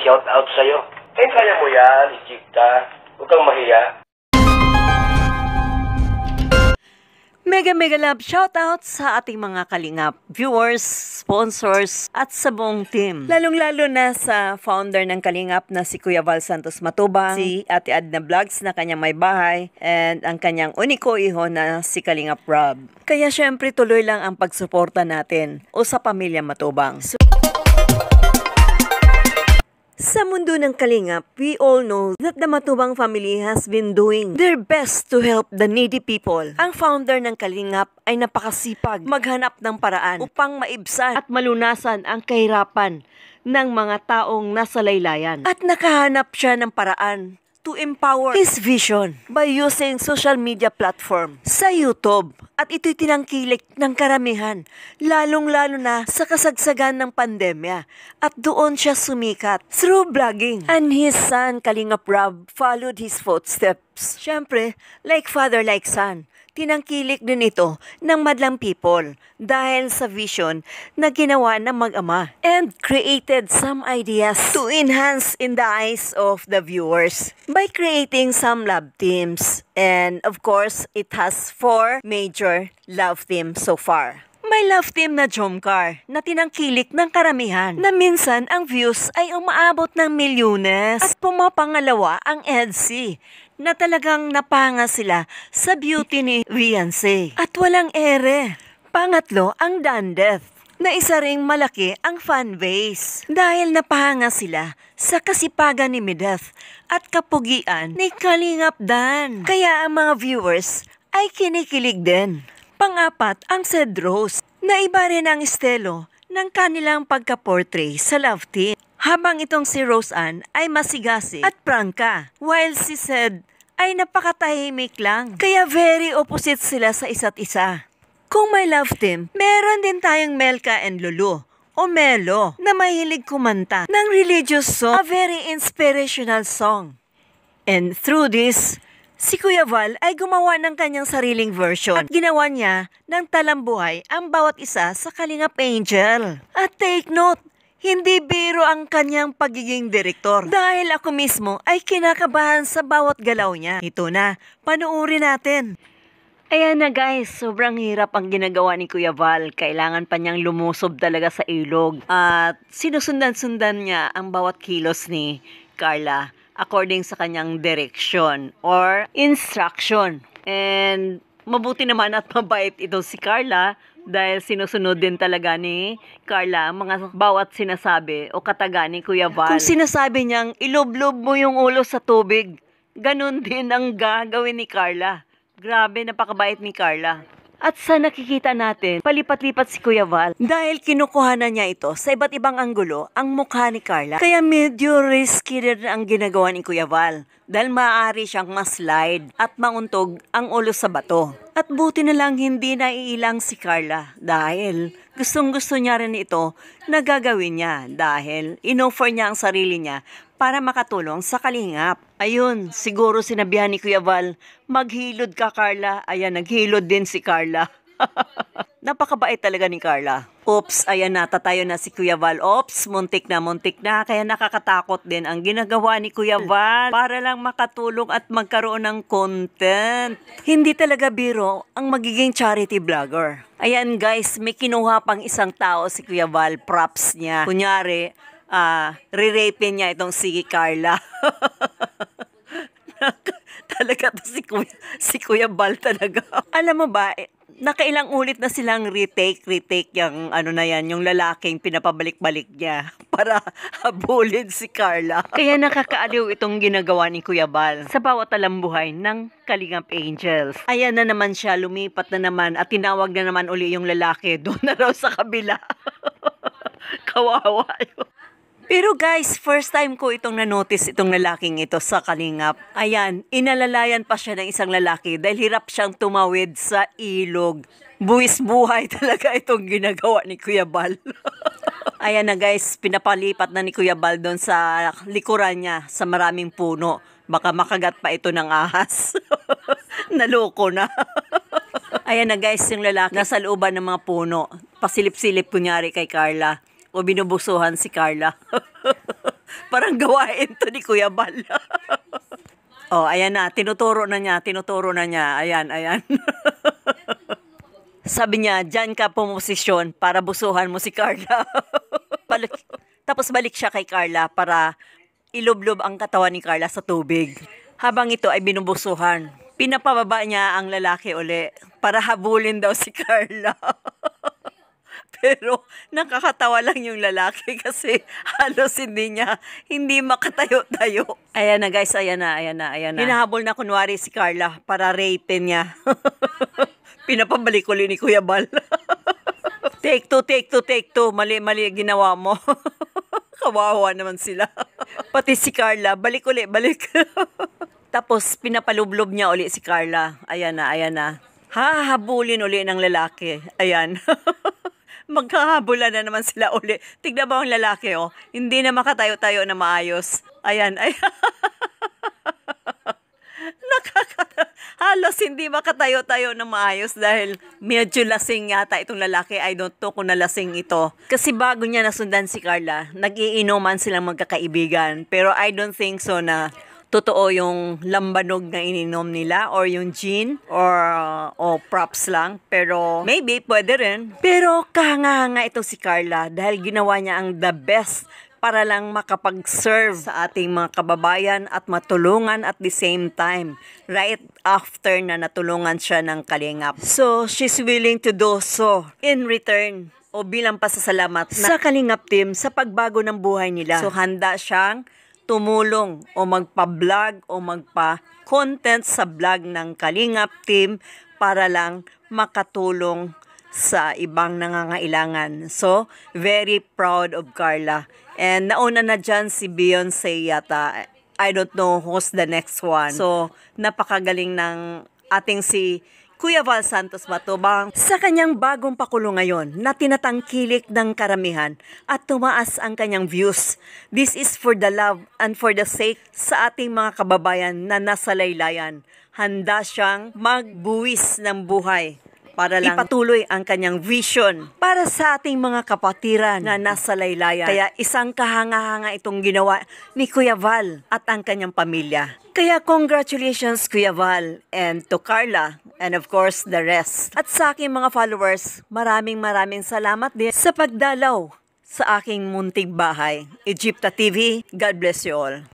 shout out sa'yo. Kaya mo yan, Ichikta. Huwag kang mahiya. Mega love shoutout sa ating mga kalingap, viewers, sponsors, at sa buong team. Lalong-lalo na sa founder ng Kalingap na si Kuya Val Santos Matubang, si Ate Adna Vlogs na kanyang may bahay, and ang kanyang uniko iho na si Kalingap Rob. Kaya syempre tuloy lang ang pagsuporta natin o sa pamilya Matubang. Sa mundo ng Kalingap, we all know that the Matubang family has been doing their best to help the needy people. Ang founder ng Kalingap ay napakasipag maghanap ng paraan upang maibsan at malunasan ang kahirapan ng mga taong nasa laylayan. At nakahanap siya ng paraan to empower his vision by using social media platform sa YouTube. At ito'y tinangkilik ng karamihan, lalong-lalo na sa kasagsagan ng pandemya. At doon siya sumikat through vlogging. And his son, Kalingap Rob, followed his footsteps. Siyempre, like father, like son. Tinangkilik din ito ng madlang people dahil sa vision na ginawa ng mag-ama and created some ideas to enhance in the eyes of the viewers by creating some love teams. And of course, it has 4 major love teams so far. May love team na Jomcar na tinangkilik ng karamihan na minsan ang views ay umaabot ng milyones. At pumapangalawa ang EDC na talagang napanga sila sa beauty ni Beyonce at walang ere. Pangatlo ang Dandeth na isa ring malaki ang fan base dahil napahanga sila sa kasipagan ni Medeth at kapugian ni Kalingap Dan. Kaya ang mga viewers ay kinikilig din. Pang-apat ang Cedros na iba rin ang estilo ng kanilang pagka-portray sa love team. Habang itong si Roseanne ay masigasi at prangka, while si Ced ay napakatahimik lang. Kaya very opposite sila sa isa't isa. Kung may love team, meron din tayong Melka and Lulu o Melo na mahilig kumanta ng religious song, a very inspirational song. And through this, si Kuya Val ay gumawa ng kanyang sariling version at ginawa niya ng talambuhay ang bawat isa sa Kalingap Angel. At take note, hindi biro ang kanyang pagiging direktor dahil ako mismo ay kinakabahan sa bawat galaw niya. Ito na, panuuri natin. Ayan na guys, sobrang hirap ang ginagawa ni Kuya Val. Kailangan pa niyang lumusob talaga sa ilog. At sinusundan-sundan niya ang bawat kilos ni Carla according sa kanyang direction or instruction. And mabuti naman at mabait ito si Carla dahil sinusunod din talaga ni Carla ang mga bawat sinasabi o kataga ni Kuya Val. Kung sinasabi niyang ilublob mo yung ulo sa tubig, ganun din ang gagawin ni Carla. Grabe, napakabait ni Carla. At sa nakikita natin, palipat-lipat si Kuya Val dahil kinukuhanan niya ito sa iba't ibang anggulo ang mukha ni Carla. Kaya medyo risky rin ang ginagawa ni Kuya Val dahil maaari siyang maslide at mauntog ang ulo sa bato. At buti na lang hindi naiilang si Carla dahil gustong-gusto niya rin ito na gagawin niya dahil inoffer niya ang sarili niya para makatulong sa Kalingap. Ayun, siguro sinabihan ni Kuya Val, maghilod ka Carla. Ayan, naghilod din si Carla. Napakabait talaga ni Carla. Oops, ayan na, tatayo na si Kuya Val. Oops, muntik na. Kaya nakakatakot din ang ginagawa ni Kuya Val para lang makatulong at magkaroon ng content. Hindi talaga biro ang magiging charity vlogger. Ayan guys, may kinuha pang isang tao si Kuya Val, props niya. Kunyari, re-rape niya itong si Carla. Talaga to si Kuya Val talaga. Alam mo ba, nakailang ulit na silang retake yung na yan, yung lalaking pinapabalik-balik niya para habulin si Carla. Kaya nakakaaliw itong ginagawa ni Kuya Val sa bawat talambuhay ng Kalingap Angels. Ayan na naman siya, lumipat na naman at tinawag na naman uli yung lalaki doon na raw sa kabila. Kawawa yun. Pero guys, first time ko itong na-notice itong lalaking ito sa Kalingap. Ayan, inalalayan pa siya ng isang lalaki dahil hirap siyang tumawid sa ilog. Buwis buhay talaga itong ginagawa ni Kuya Val. Ayan na guys, pinapalipat na ni Kuya Val doon sa likuran niya sa maraming puno. Baka makagat pa ito ng ahas. Naloko na. Ayan na guys, yung lalaki nasa looban ng mga puno. Pasilip-silip kunyari kay Carla. O binubusuhan si Carla. Parang gawain to ni Kuya Bal. Oh, ayan na, tinuturo na niya. Ayan. Sabi niya, dyan ka pumosisyon para busuhan mo si Carla. Tapos balik siya kay Carla para ilublob ang katawan ni Carla sa tubig. Habang ito ay binubusuhan, pinapababa niya ang lalaki uli para habulin daw si Carla. Pero nakakatawa lang yung lalaki kasi halos hindi makatayo-tayo. Ayan na guys, ayan na. Hinahabol na kunwari si Carla para rape niya. Pinapabalik uli ni Kuya Bal. Take two. Mali ginawa mo. Kawawa naman sila. Pati si Carla, balik. Tapos pinapalublob niya uli si Carla. Ayan na. Hahabulin uli ng lalaki. Ayan. Magkahabulan na naman sila uli. Tignan ba ang lalaki, oh? Hindi na makatayo-tayo na maayos. Ayan. Halos hindi makatayo-tayo na maayos dahil medyo lasing yata itong lalaki. I don't know kung nalasing ito. Kasi bago niya nasundan si Carla, nag-iinuman silang magkakaibigan. Pero I don't think so na totoo yung lambanog na ininom nila or yung gin or props lang. Pero maybe pwede rin. Pero kahanga-hanga ito si Carla dahil ginawa niya ang the best para lang makapag-serve sa ating mga kababayan at matulungan at the same time right after na natulungan siya ng Kalingap. So she's willing to do so in return o bilang pasasalamat sa Kalingap team sa pagbago ng buhay nila. So handa siyang tumulong o magpa-vlog o magpa-content sa vlog ng Kalingap team para lang makatulong sa ibang nangangailangan. So, very proud of Carla. And nauna na dyan si Beyonce yata. I don't know who's the next one. So, napakagaling ng ating si Kuya Val Santos Matubang sa kanyang bagong pakulo ngayon na tinatangkilik ng karamihan at tumaas ang kanyang views. This is for the love and for the sake sa ating mga kababayan na nasa laylayan. Handa siyang magbuwis ng buhay para lang ipatuloy ang kanyang vision para sa ating mga kapatiran na nasa laylayan. Kaya isang kahanga-hanga itong ginawa ni Kuya Val at ang kanyang pamilya. Kaya congratulations Kuya Val and to Carla and of course the rest. At sa aking mga followers, maraming salamat din sa pagdalaw sa aking munting bahay. Egypta TV, God bless you all.